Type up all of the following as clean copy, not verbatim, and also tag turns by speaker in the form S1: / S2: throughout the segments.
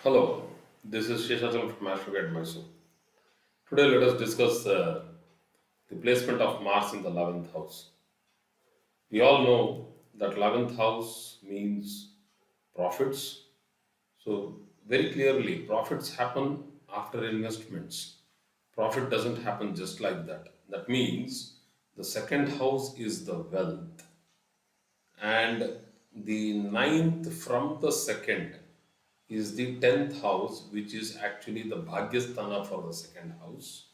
S1: Hello, this is Sheshachalam from Astroguide Mysore. Today, let us discuss the placement of Mars in the 11th house. We all know that 11th house means profits. So, very clearly, profits happen after investments. Profit doesn't happen just like that. That means the second house is the wealth, and the ninth from the second is the 10th house, which is actually the Bhagyasthana for the second house.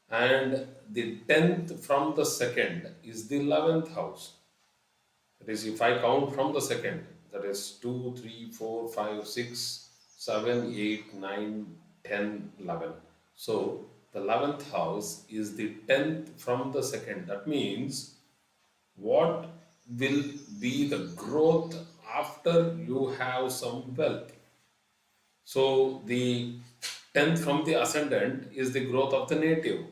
S1: And the 10th from the second is the 11th house. That is, if I count from the second, that is 2, 3, 4, 5, 6, 7, 8, 9, 10, 11. So the 11th house is the 10th from the second. That means what will be the growth after you have some wealth? So the 10th from the ascendant is the growth of the native.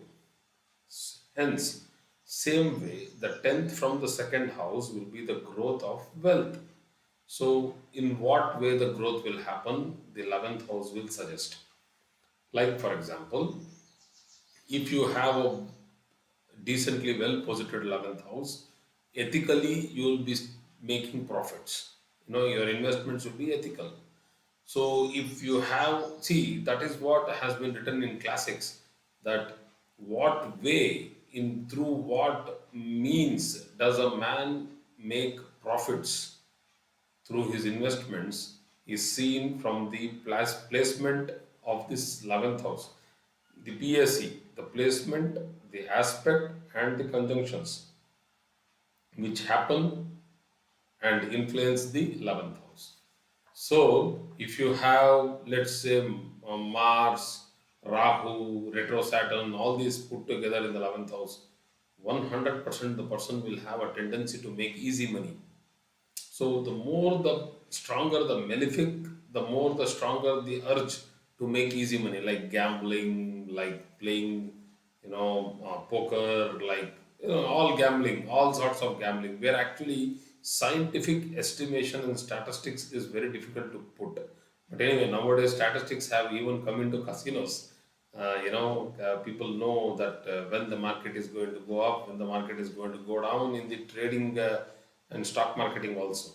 S1: Hence, same way, the 10th from the second house will be the growth of wealth. So, in what way the growth will happen, the 11th house will suggest. Like, for example, if you have a decently well posited 11th house, ethically you will be making profits. Your investments will be ethical. So if you have, see, that is what has been written in classics, that what way, in through what means does a man make profits through his investments is seen from the placement of this 11th house. The PSE, the placement, the aspect, and the conjunctions which happen and influence the 11th house. So, if you have, let's say, Mars, Rahu, Retro Saturn, all these put together in the 11th house, 100% the person will have a tendency to make easy money. So, the more the stronger the malefic, the more the stronger the urge to make easy money, like gambling, like playing, poker, like, all gambling, all sorts of gambling, where actually scientific estimation and statistics is very difficult to put. But anyway, nowadays statistics have even come into casinos. People know that when the market is going to go up, when the market is going to go down in the trading and stock marketing also.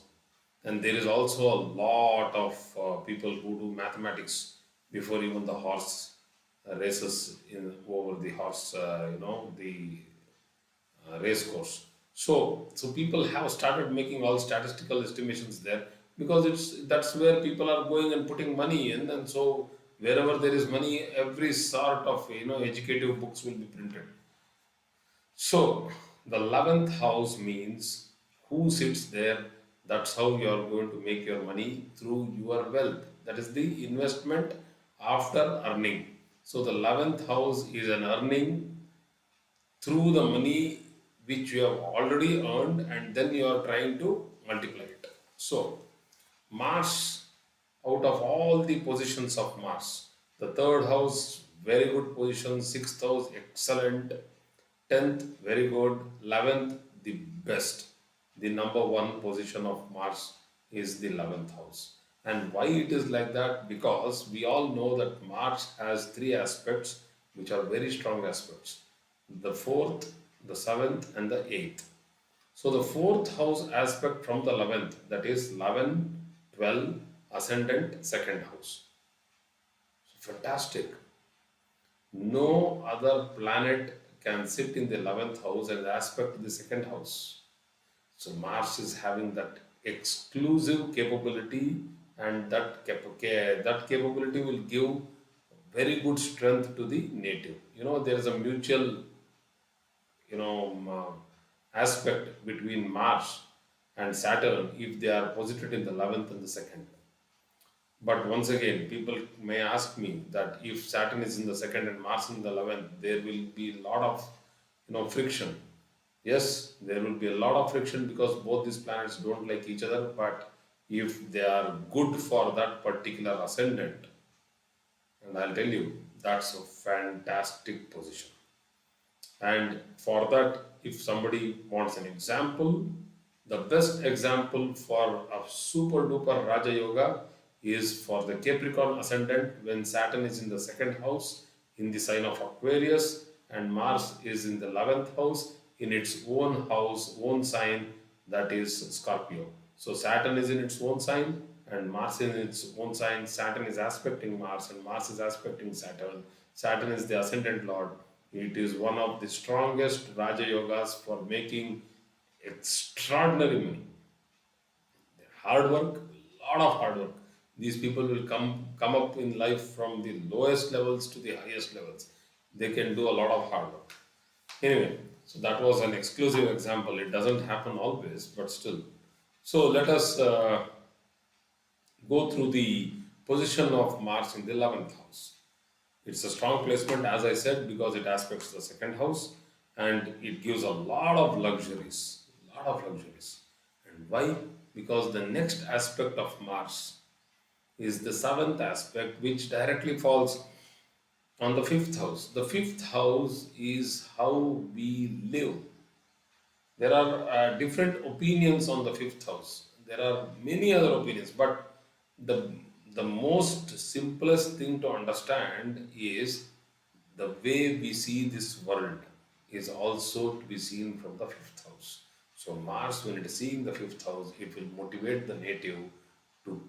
S1: And there is also a lot of people who do mathematics before even the horse races in over the horse, the race course. So people have started making all statistical estimations there because that's where people are going and putting money in, and so wherever there is money, every sort of educative books will be printed. So the 11th house means who sits there. That's how you are going to make your money through your wealth. That is the investment after earning. So the 11th house is an earning through the money which you have already earned, and then you are trying to multiply it. So Mars, out of all the positions of Mars, the third house, very good position, sixth house, excellent, 10th, very good, 11th, the best. The number one position of Mars is the 11th house. And why it is like that? Because we all know that Mars has three aspects which are very strong aspects: the fourth, the seventh, and the eighth. So the fourth house aspect from the 11th, that is 11, 12, ascendant, second house. So fantastic. No other planet can sit in the 11th house and aspect the second house. So Mars is having that exclusive capability, and that capability will give very good strength to the native. There is a mutual aspect between Mars and Saturn if they are posited in the 11th and the second. But once again, people may ask me that if Saturn is in the second and Mars in the 11th, there will be a lot of friction. Yes, there will be a lot of friction because both these planets don't like each other. But if they are good for that particular ascendant, and I'll tell you, that's a fantastic position. And for that, if somebody wants an example, the best example for a super duper Raja Yoga is for the Capricorn ascendant when Saturn is in the second house in the sign of Aquarius and Mars is in the 11th house in its own house, own sign, that is Scorpio. So Saturn is in its own sign and Mars in its own sign. Saturn is aspecting Mars and Mars is aspecting Saturn. Saturn is the ascendant lord. It is one of the strongest Raja Yogas for making extraordinary money. Hard work, lot of hard work. These people will come up in life from the lowest levels to the highest levels. They can do a lot of hard work. Anyway, so that was an exclusive example. It doesn't happen always, but still. So let us go through the position of Mars in the 11th house. It's a strong placement, as I said, because it aspects the second house and it gives a lot of luxuries. Lot of luxuries. And why? Because the next aspect of Mars is the seventh aspect, which directly falls on the fifth house. The fifth house is how we live. There are different opinions on the fifth house. There are many other opinions, but the the most simplest thing to understand is the way we see this world is also to be seen from the fifth house. So Mars, when it is seeing the fifth house, it will motivate the native to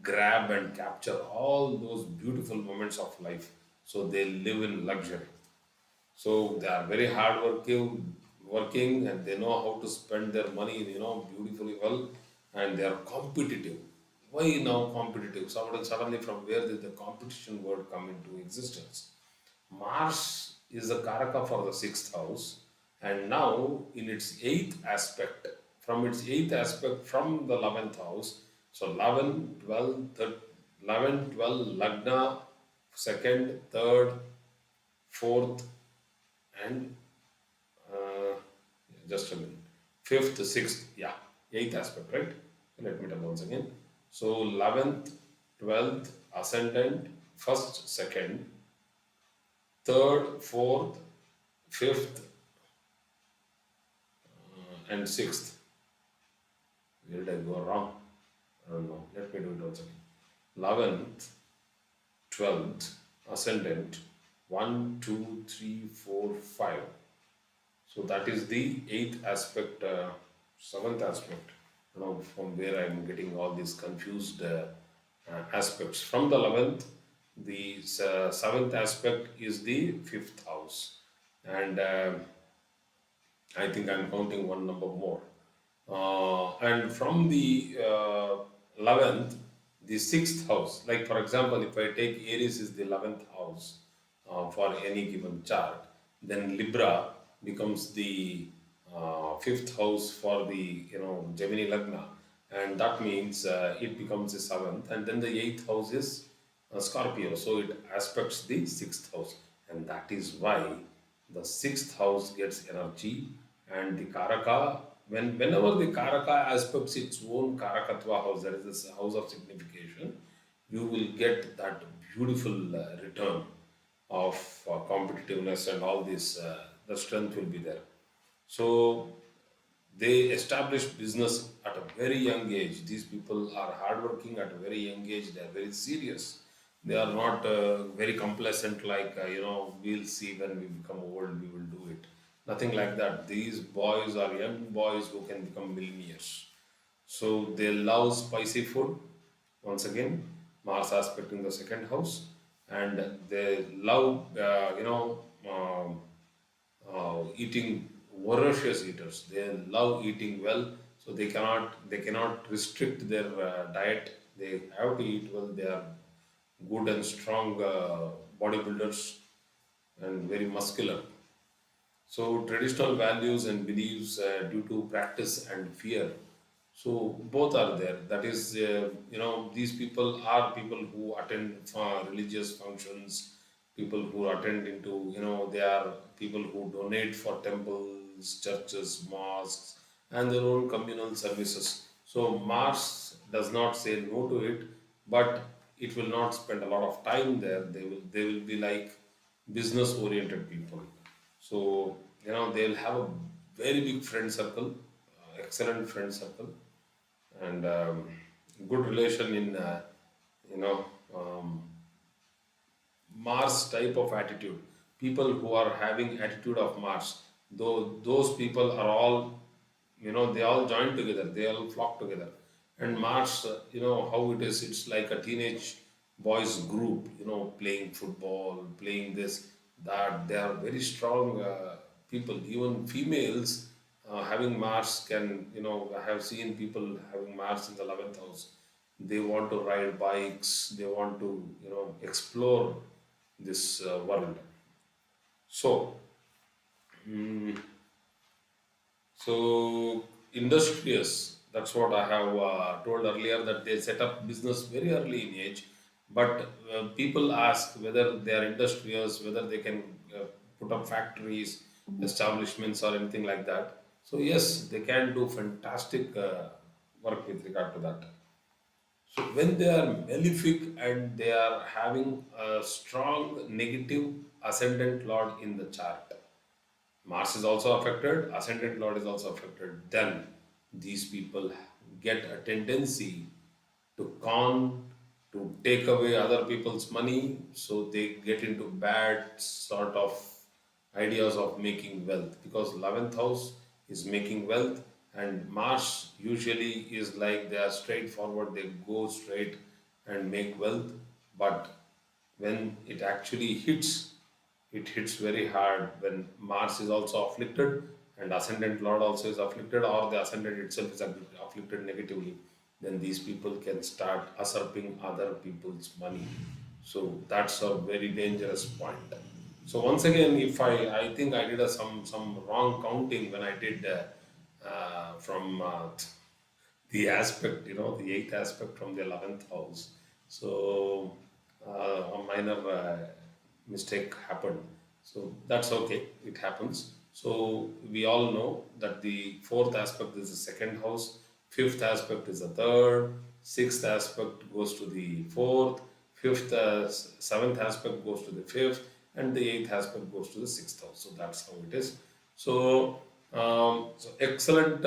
S1: grab and capture all those beautiful moments of life. So they live in luxury. So they are very working, and they know how to spend their money, beautifully well, and they are competitive. Why now competitive? Suddenly, from where did the competition word come into existence? Mars is the Karaka for the sixth house, and now in its eighth aspect, from the 11th house, so 11, 12, 11, 12, Lagna, second, third, fourth, and uh, just a minute, fifth, sixth, yeah, eighth aspect, right? Let me tell once again. So 11th, 12th, ascendant, first, second, third, fourth, fifth, and sixth. Where did I go wrong? I don't know. Let me do it once again. 11th, 12th, ascendant, 1, 2, 3, 4, 5. So that is the eighth aspect, seventh aspect. From where I'm getting all these confused aspects. From the 11th, the seventh aspect is the fifth house. And I think I'm counting one number more. And from the 11th, the sixth house, like for example, if I take Aries is the 11th house for any given chart, then Libra becomes the fifth house for the Gemini Lagna, and that means it becomes the seventh, and then the eighth house is Scorpio, so it aspects the sixth house, and that is why the sixth house gets energy, and the Karaka, whenever the Karaka aspects its own Karakatva house, that is this house of signification, you will get that beautiful return of competitiveness and all this. The strength will be there. So they establish business at a very young age. These people are hardworking at a very young age. They are very serious. They are not very complacent like, we'll see when we become old, we will do it. Nothing like that. These boys are young boys who can become millionaires. So they love spicy food. Once again, Mars aspect in the second house, and they love, eating, voracious eaters. They love eating well, so they cannot restrict their diet. They have to eat well. They are good and strong bodybuilders and very muscular. So traditional values and beliefs due to practice and fear. So both are there. That is, these people are people who attend religious functions, people who attend into, they are people who donate for temples, churches, mosques, and their own communal services. So Mars does not say no to it, but it will not spend a lot of time there. They will be like business oriented people. So they'll have a very big friend circle, excellent friend circle, and good relation in Mars type of attitude. People who are having attitude of Mars, though those people are all, they all join together, they all flock together. And Mars, how it is, it's like a teenage boys group, playing football, playing this, that. They are very strong people. Even females having Mars can, I have seen people having Mars in the 11th house. They want to ride bikes, they want to, explore this world. So, So industrious, that's what I have told earlier, that they set up business very early in age. But people ask whether they are industrious, whether they can uh, put up factories, establishments, or anything like that. So yes, they can do fantastic work with regard to that. So when they are malefic and they are having a strong negative ascendant lord in the chart, Mars is also affected, ascendant lord is also affected, then these people get a tendency to con, to take away other people's money, so they get into bad sort of ideas of making wealth, because 11th house is making wealth, and Mars usually is like they are straightforward, they go straight and make wealth. But when it actually hits, it hits very hard when Mars is also afflicted and ascendant lord also is afflicted, or the ascendant itself is afflicted negatively. Then these people can start usurping other people's money. So that's a very dangerous point. So once again, if I think I did some wrong counting when I did from the aspect, the eighth aspect from the 11th house. So a minor mistake happened. So that's okay, it happens. So we all know that the fourth aspect is the second house, fifth aspect is the third, sixth aspect goes to the fourth, seventh aspect goes to the fifth, and the eighth aspect goes to the sixth house. So that's how it is. So excellent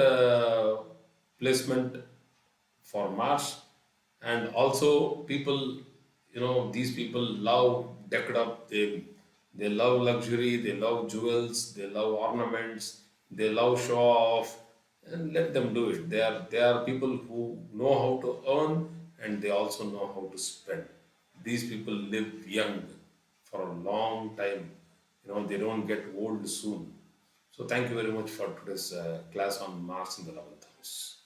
S1: placement for Mars. And also people, these people love decked up. They love luxury. They love jewels. They love ornaments. They love show off. And let them do it. They are people who know how to earn, and they also know how to spend. These people live young for a long time. They don't get old soon. So thank you very much for today's class on Mars in the 11th house.